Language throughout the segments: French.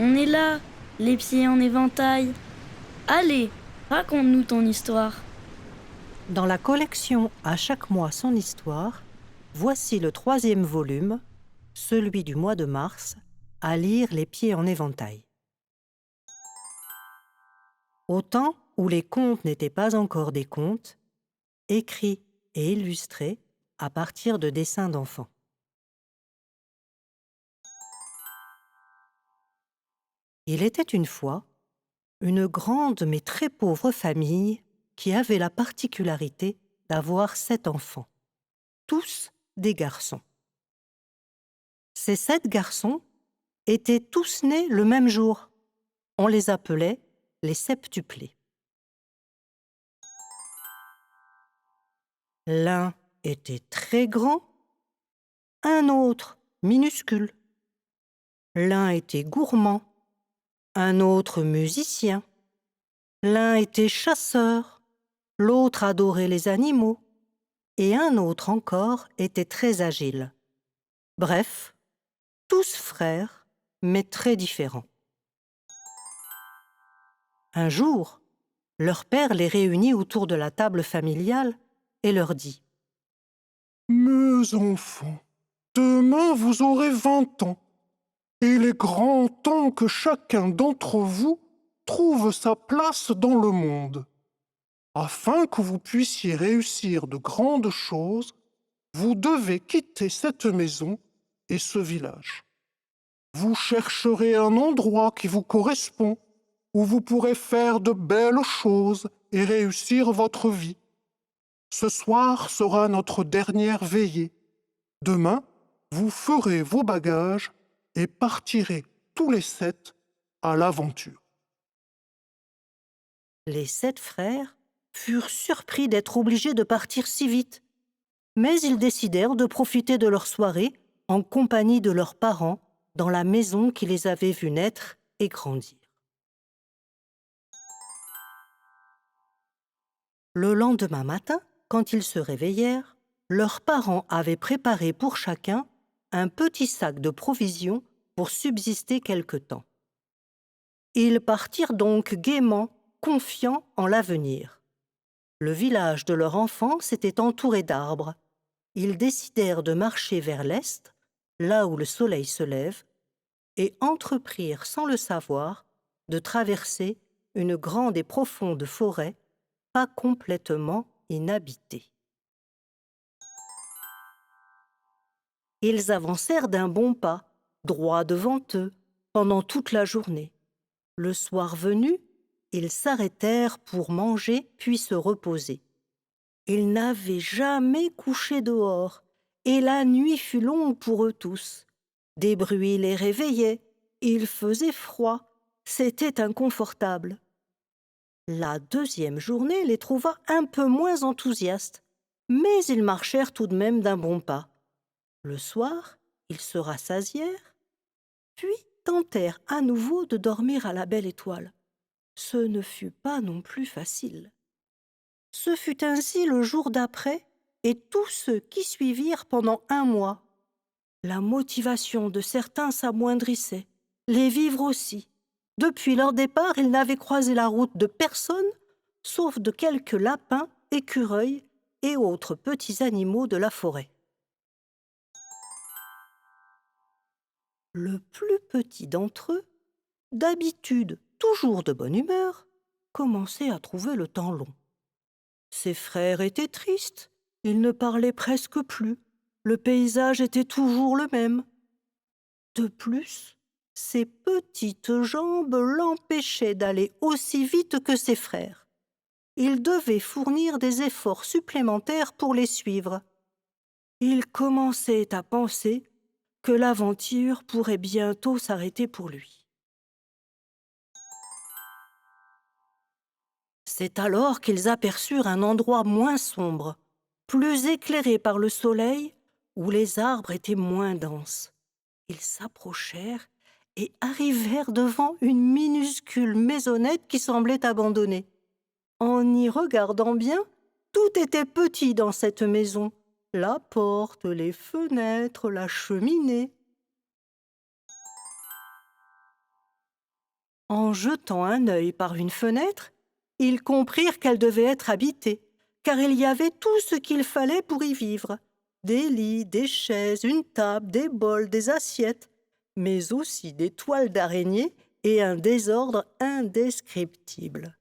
On est là, les pieds en éventail. Allez, raconte-nous ton histoire. Dans la collection À chaque mois son histoire, voici le 3e volume, celui du mois de mars, à lire les pieds en éventail. Au temps où les contes n'étaient pas encore des contes, écrits et illustrés à partir de dessins d'enfants. Il était une fois une grande mais très pauvre famille qui avait la particularité d'avoir 7 enfants, tous des garçons. Ces 7 garçons étaient tous nés le même jour. On les appelait les septuplés. L'un était très grand, un autre minuscule. L'un était gourmand, un autre musicien. L'un était chasseur, l'autre adorait les animaux, et un autre encore était très agile. Bref, tous frères, mais très différents. Un jour, leur père les réunit autour de la table familiale et leur dit : « Mes enfants, demain vous aurez 20 ans, et il est grand temps que chacun d'entre vous trouve sa place dans le monde. Afin que vous puissiez réussir de grandes choses, vous devez quitter cette maison et ce village. Vous chercherez un endroit qui vous correspond, où vous pourrez faire de belles choses et réussir votre vie. Ce soir sera notre dernière veillée. Demain, vous ferez vos bagages et partirez tous les 7 à l'aventure. » Les 7 frères furent surpris d'être obligés de partir si vite, mais ils décidèrent de profiter de leur soirée en compagnie de leurs parents dans la maison qui les avait vus naître et grandir. Le lendemain matin, quand ils se réveillèrent, leurs parents avaient préparé pour chacun un petit sac de provisions pour subsister quelque temps. Ils partirent donc gaiement, confiants en l'avenir. Le village de leur enfance était entouré d'arbres. Ils décidèrent de marcher vers l'est, là où le soleil se lève, et entreprirent sans le savoir de traverser une grande et profonde forêt, pas complètement inhabitée. Ils avancèrent d'un bon pas, droit devant eux, pendant toute la journée. Le soir venu, ils s'arrêtèrent pour manger puis se reposer. Ils n'avaient jamais couché dehors, et la nuit fut longue pour eux tous. Des bruits les réveillaient, il faisait froid, c'était inconfortable. La 2e journée les trouva un peu moins enthousiastes, mais ils marchèrent tout de même d'un bon pas. Le soir, ils se rassasièrent, puis tentèrent à nouveau de dormir à la belle étoile. Ce ne fut pas non plus facile. Ce fut ainsi le jour d'après et tous ceux qui suivirent pendant 1 mois. La motivation de certains s'amoindrissait, les vivres aussi. Depuis leur départ, ils n'avaient croisé la route de personne, sauf de quelques lapins, écureuils et autres petits animaux de la forêt. Le plus petit d'entre eux, d'habitude toujours de bonne humeur, commençait à trouver le temps long. Ses frères étaient tristes, ils ne parlaient presque plus, le paysage était toujours le même. De plus, ses petites jambes l'empêchaient d'aller aussi vite que ses frères. Il devait fournir des efforts supplémentaires pour les suivre. Il commençait à penser que l'aventure pourrait bientôt s'arrêter pour lui. C'est alors qu'ils aperçurent un endroit moins sombre, plus éclairé par le soleil, où les arbres étaient moins denses. Ils s'approchèrent et arrivèrent devant une minuscule maisonnette qui semblait abandonnée. En y regardant bien, tout était petit dans cette maison. La porte, les fenêtres, la cheminée. En jetant un œil par une fenêtre, ils comprirent qu'elle devait être habitée, car il y avait tout ce qu'il fallait pour y vivre. Des lits, des chaises, une table, des bols, des assiettes, mais aussi des toiles d'araignée et un désordre indescriptible.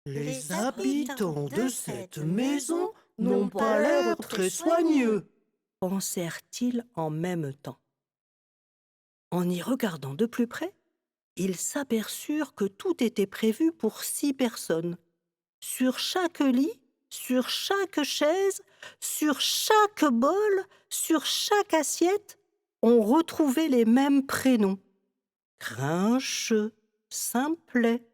Les habitants de cette maison n'ont pas l'air très soigneux, pensèrent-ils en même temps. En y regardant de plus près, ils s'aperçurent que tout était prévu pour 6 personnes. Sur chaque lit, sur chaque chaise, sur chaque bol, sur chaque assiette, on retrouvait les mêmes prénoms. Grincheux, Simplet,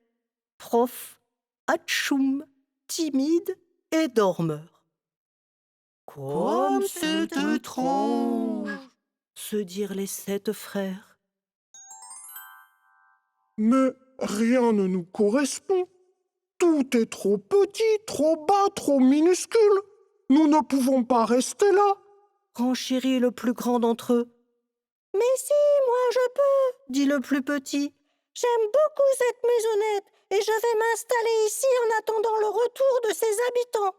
Prof, Atchoum, Timide et Dormeur. « Comme c'est étrange !» se dirent les 7 frères. Mais rien ne nous correspond. Tout est trop petit, trop bas, trop minuscule. Nous ne pouvons pas rester là. Renchérit le plus grand d'entre eux. « Mais si, moi je peux, dit le plus petit. J'aime beaucoup cette maisonnette et je vais m'installer ici en attendant le retour de ses habitants.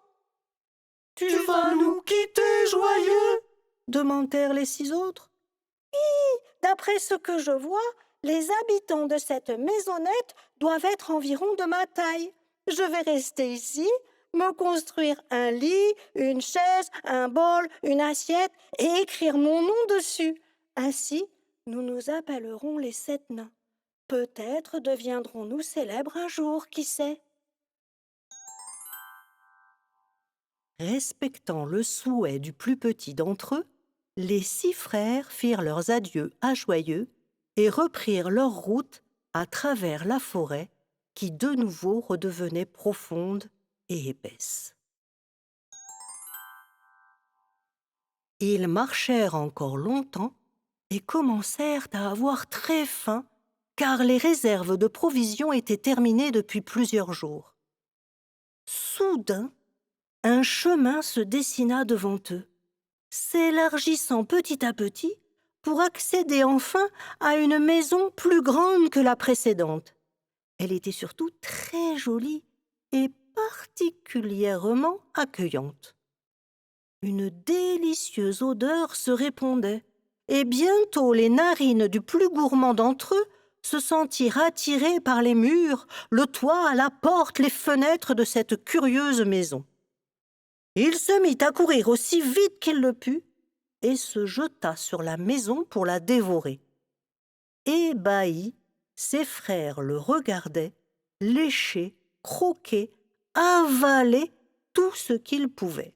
Tu vas nous quitter, joyeux demandèrent les 6 autres. Oui, d'après ce que je vois, les habitants de cette maisonnette doivent être environ de ma taille. Je vais rester ici, me construire un lit, une chaise, un bol, une assiette et écrire mon nom dessus. Ainsi, nous nous appellerons les 7 nains. Peut-être deviendrons-nous célèbres un jour, qui sait? Respectant le souhait du plus petit d'entre eux, les 6 frères firent leurs adieux à Joyeux et reprirent leur route à travers la forêt qui de nouveau redevenait profonde et épaisse. Ils marchèrent encore longtemps et commencèrent à avoir très faim car les réserves de provisions étaient terminées depuis plusieurs jours. Soudain, un chemin se dessina devant eux, s'élargissant petit à petit pour accéder enfin à une maison plus grande que la précédente. Elle était surtout très jolie et particulièrement accueillante. Une délicieuse odeur se répandait, et bientôt les narines du plus gourmand d'entre eux se sentirent attirées par les murs, le toit, la porte, les fenêtres de cette curieuse maison. Il se mit à courir aussi vite qu'il le put et se jeta sur la maison pour la dévorer. Ébahis, ses frères le regardaient, lécher, croquer, avaler tout ce qu'ils pouvaient.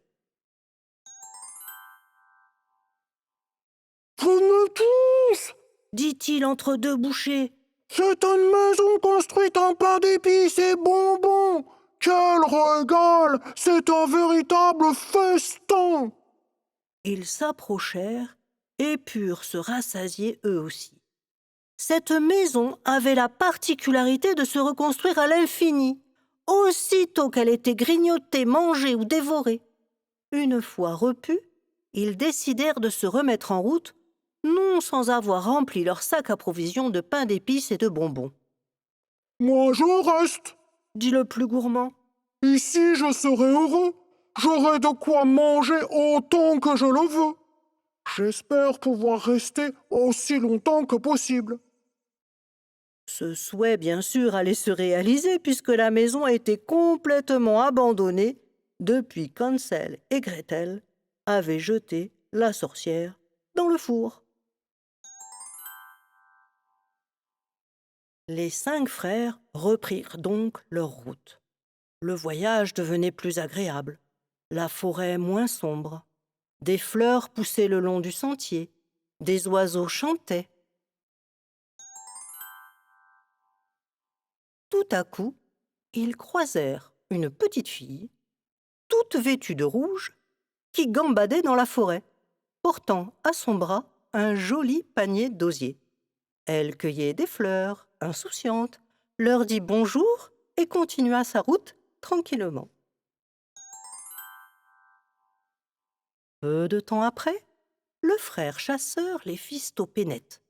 « Venez tous !» dit-il entre 2 bouchées. « C'est une maison construite en pain d'épices et bonbons. Quel régal! C'est un véritable festin !» Ils s'approchèrent et purent se rassasier eux aussi. Cette maison avait la particularité de se reconstruire à l'infini, aussitôt qu'elle était grignotée, mangée ou dévorée. Une fois repus, ils décidèrent de se remettre en route, non sans avoir rempli leur sac à provisions de pain d'épices et de bonbons. « Moi je reste. » dit le plus gourmand. « Ici je serai heureux. J'aurai de quoi manger autant que je le veux. J'espère pouvoir rester aussi longtemps que possible. » Ce souhait, bien sûr, allait se réaliser puisque la maison était complètement abandonnée depuis qu'Hansel et Gretel avaient jeté la sorcière dans le four. Les 5 frères reprirent donc leur route. Le voyage devenait plus agréable, la forêt moins sombre. Des fleurs poussaient le long du sentier, des oiseaux chantaient. Tout à coup, ils croisèrent une petite fille, toute vêtue de rouge, qui gambadait dans la forêt, portant à son bras un joli panier d'osier. Elle cueillait des fleurs, insouciante, leur dit bonjour et continua sa route tranquillement. Peu de temps après, le frère chasseur les fit stopper net.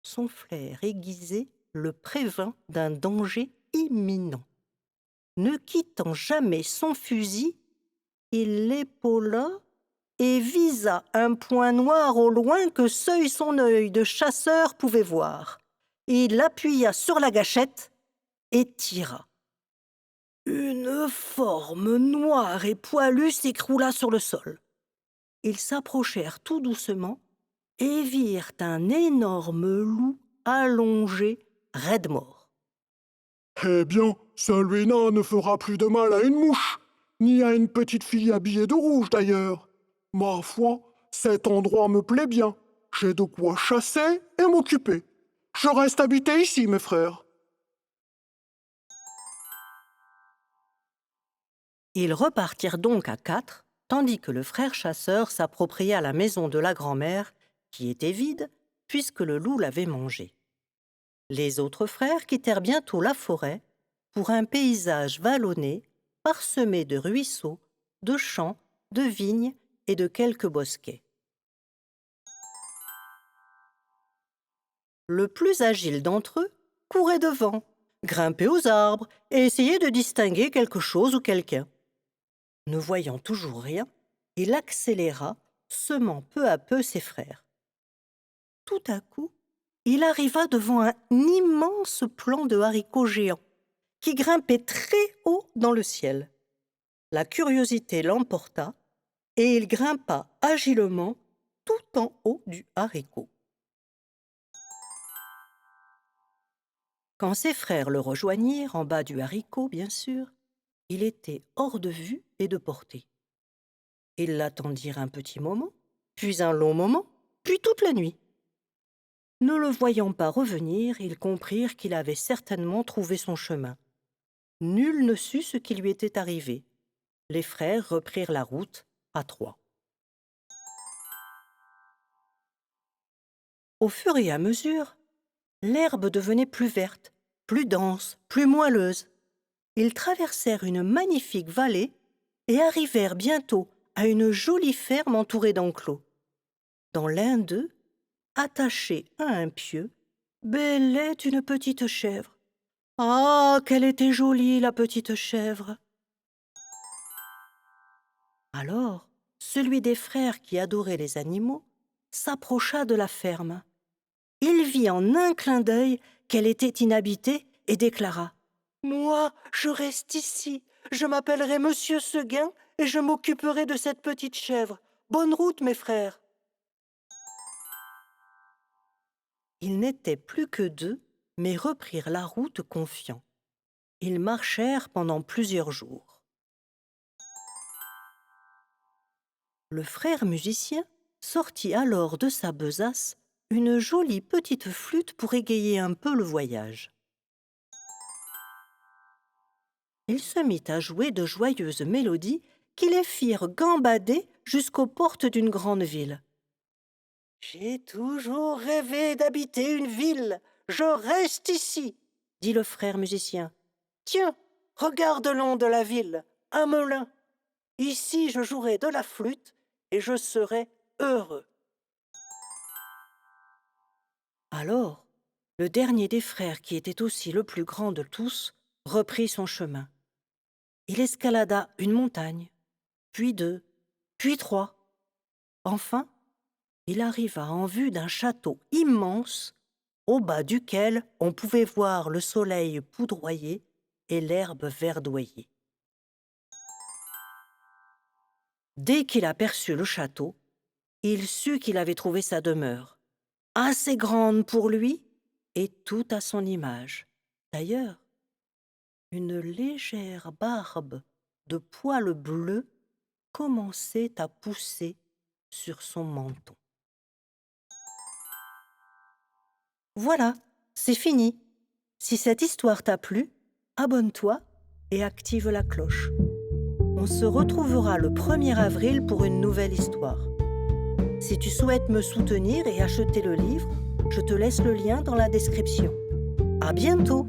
Son flair aiguisé le prévint d'un danger imminent. Ne quittant jamais son fusil, il l'épaula et visa un point noir au loin que seul son œil de chasseur pouvait voir. Il appuya sur la gâchette et tira. Une forme noire et poilue s'écroula sur le sol. Ils s'approchèrent tout doucement et virent un énorme loup allongé, raide mort. « Eh bien, celui-là ne fera plus de mal à une mouche, ni à une petite fille habillée de rouge d'ailleurs. Ma foi, cet endroit me plaît bien. J'ai de quoi chasser et m'occuper. Je reste habité ici, mes frères. » Ils repartirent donc à 4, tandis que le frère chasseur s'appropria la maison de la grand-mère, qui était vide, puisque le loup l'avait mangée. Les autres frères quittèrent bientôt la forêt pour un paysage vallonné, parsemé de ruisseaux, de champs, de vignes et de quelques bosquets. Le plus agile d'entre eux courait devant, grimpait aux arbres et essayait de distinguer quelque chose ou quelqu'un. Ne voyant toujours rien, il accéléra, semant peu à peu ses frères. Tout à coup, il arriva devant un immense plant de haricots géants qui grimpait très haut dans le ciel. La curiosité l'emporta et il grimpa agilement tout en haut du haricot. Quand ses frères le rejoignirent, en bas du haricot, bien sûr, il était hors de vue et de portée. Ils l'attendirent un petit moment, puis un long moment, puis toute la nuit. Ne le voyant pas revenir, ils comprirent qu'il avait certainement trouvé son chemin. Nul ne sut ce qui lui était arrivé. Les frères reprirent la route à 3. Au fur et à mesure, l'herbe devenait plus verte, plus dense, plus moelleuse. Ils traversèrent une magnifique vallée et arrivèrent bientôt à une jolie ferme entourée d'enclos. Dans l'un d'eux, attachée à un pieu, bêlait une petite chèvre. Ah, qu'elle était jolie, la petite chèvre! Alors, celui des frères qui adorait les animaux s'approcha de la ferme. Il vit en un clin d'œil qu'elle était inhabitée et déclara « Moi, je reste ici. Je m'appellerai Monsieur Seguin et je m'occuperai de cette petite chèvre. Bonne route, mes frères. » Ils n'étaient plus que 2, mais reprirent la route confiants. Ils marchèrent pendant plusieurs jours. Le frère musicien sortit alors de sa besace une jolie petite flûte pour égayer un peu le voyage. Il se mit à jouer de joyeuses mélodies qui les firent gambader jusqu'aux portes d'une grande ville. « J'ai toujours rêvé d'habiter une ville. Je reste ici, » dit le frère musicien. « Tiens, regarde le long de la ville, un moulin. Ici, je jouerai de la flûte et je serai heureux. » Alors, le dernier des frères, qui était aussi le plus grand de tous, reprit son chemin. Il escalada une montagne, puis 2, puis 3. Enfin, il arriva en vue d'un château immense, au bas duquel on pouvait voir le soleil poudroyer et l'herbe verdoyer. Dès qu'il aperçut le château, il sut qu'il avait trouvé sa demeure, assez grande pour lui et tout à son image. D'ailleurs, une légère barbe de poils bleus commençait à pousser sur son menton. Voilà, c'est fini. Si cette histoire t'a plu, abonne-toi et active la cloche. On se retrouvera le 1er avril pour une nouvelle histoire. Si tu souhaites me soutenir et acheter le livre, je te laisse le lien dans la description. À bientôt!